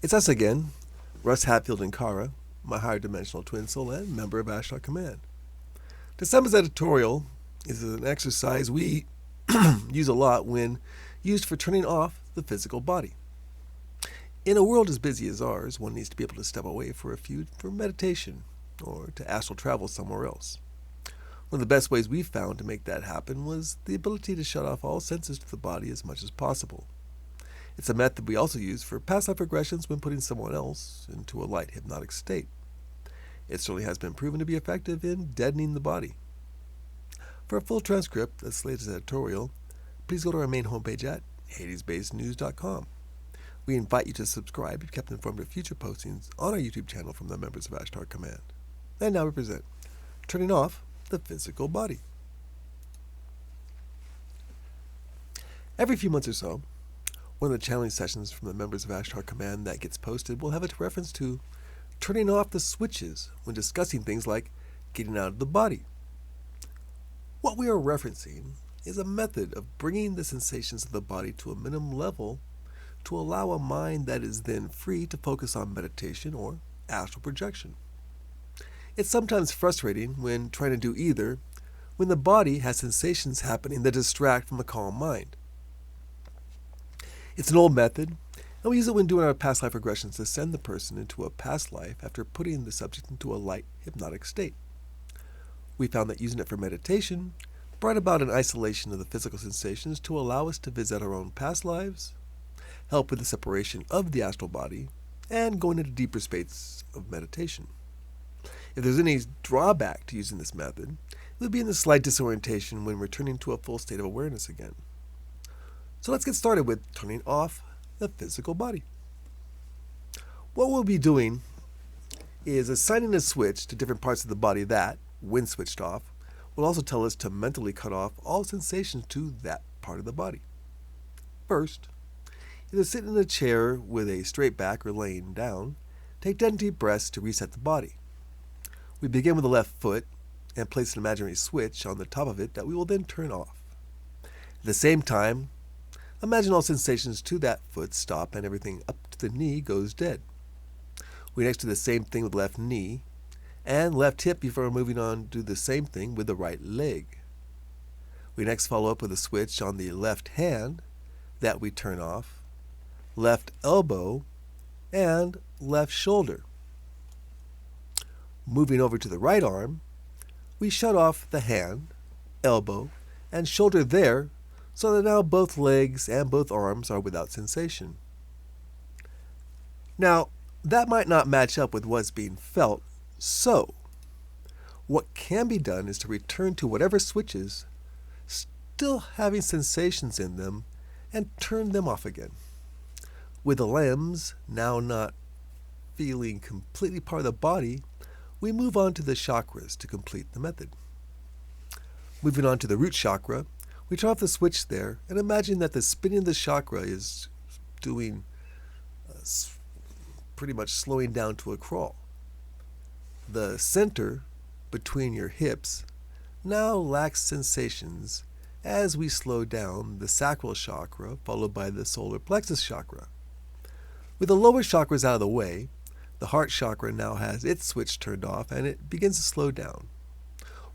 It's us again, Russ Hatfield and Kara, my higher dimensional twin soul and member of Ashtar Command. December's editorial is an exercise we use a lot when used for turning off the physical body. In a world as busy as ours, one needs to be able to step away for meditation or to astral travel somewhere else. One of the best ways we've found to make that happen was the ability to shut off all senses to the body as much as possible. It's a method we also use for past life regressions when putting someone else into a light hypnotic state. It certainly has been proven to be effective in deadening the body. For a full transcript of this latest editorial, please go to our main homepage at hadesbasednews.com. We invite you to subscribe to be kept informed of future postings on our YouTube channel from the members of Ashtar Command. And now we present Turning Off the Physical Body. Every few months or so, one of the challenge sessions from the members of Ashtar Command that gets posted will have a reference to turning off the switches when discussing things like getting out of the body. What we are referencing is a method of bringing the sensations of the body to a minimum level to allow a mind that is then free to focus on meditation or astral projection. It's sometimes frustrating when trying to do either, when the body has sensations happening that distract from a calm mind. It's an old method, and we use it when doing our past life regressions to send the person into a past life after putting the subject into a light hypnotic state. We found that using it for meditation brought about an isolation of the physical sensations to allow us to visit our own past lives, help with the separation of the astral body, and going into deeper states of meditation. If there's any drawback to using this method, it would be in the slight disorientation when returning to a full state of awareness again. So let's get started with turning off the physical body. What we'll be doing is assigning a switch to different parts of the body that, when switched off, will also tell us to mentally cut off all sensations to that part of the body. First, either sit in a chair with a straight back or laying down, take 10 deep breaths to reset the body. We begin with the left foot and place an imaginary switch on the top of it that we will then turn off. At the same time, imagine all sensations to that foot stop and everything up to the knee goes dead. We next do the same thing with the left knee and left hip before moving on to do the same thing with the right leg. We next follow up with a switch on the left hand that we turn off, left elbow, and left shoulder. Moving over to the right arm, we shut off the hand, elbow, and shoulder there so that now both legs and both arms are without sensation. Now, that might not match up with what's being felt, so what can be done is to return to whatever switches still having sensations in them and turn them off again. With the limbs now not feeling completely part of the body, we move on to the chakras to complete the method. Moving on to the root chakra, we turn off the switch there and imagine that the spinning of the chakra is doing pretty much slowing down to a crawl. The center between your hips now lacks sensations as we slow down the sacral chakra followed by the solar plexus chakra. With the lower chakras out of the way, the heart chakra now has its switch turned off and it begins to slow down.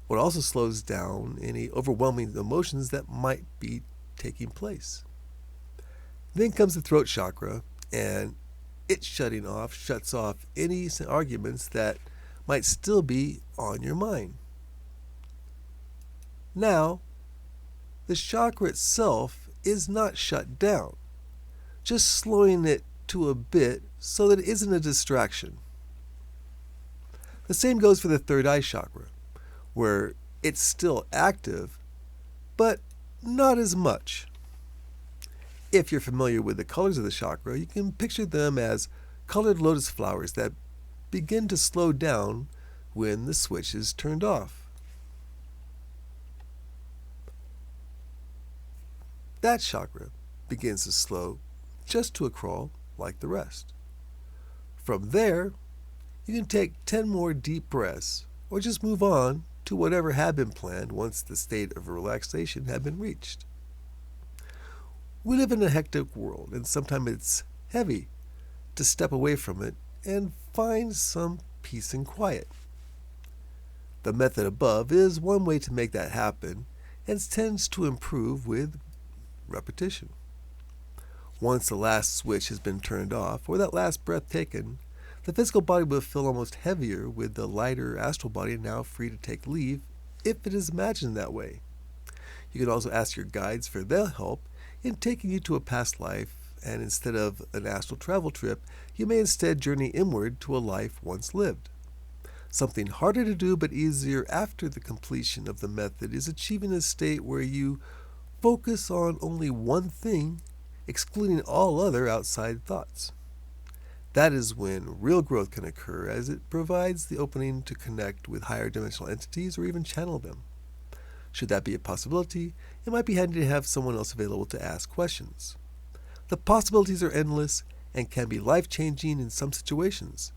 What also slows down any overwhelming emotions that might be taking place. Then comes the throat chakra, and it shuts off any arguments that might still be on your mind. Now, the chakra itself is not shut down, just slowing it to a bit so that it isn't a distraction. The same goes for the third eye chakra, where it's still active, but not as much. If you're familiar with the colors of the chakra, you can picture them as colored lotus flowers that begin to slow down when the switch is turned off. That chakra begins to slow just to a crawl like the rest. From there, you can take 10 more deep breaths or just move on to whatever had been planned once the state of relaxation had been reached. We live in a hectic world, and sometimes it's heavy to step away from it and find some peace and quiet. The method above is one way to make that happen and tends to improve with repetition. Once the last switch has been turned off or that last breath taken, the physical body will feel almost heavier, with the lighter astral body now free to take leave if it is imagined that way. You can also ask your guides for their help in taking you to a past life, and instead of an astral travel trip, you may instead journey inward to a life once lived. Something harder to do but easier after the completion of the method is achieving a state where you focus on only one thing, excluding all other outside thoughts. That is when real growth can occur, as it provides the opening to connect with higher dimensional entities or even channel them. Should that be a possibility, it might be handy to have someone else available to ask questions. The possibilities are endless and can be life-changing in some situations.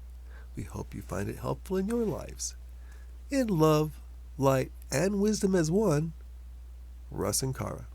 We hope you find it helpful in your lives. In love, light, and wisdom as one, Russ and Kara.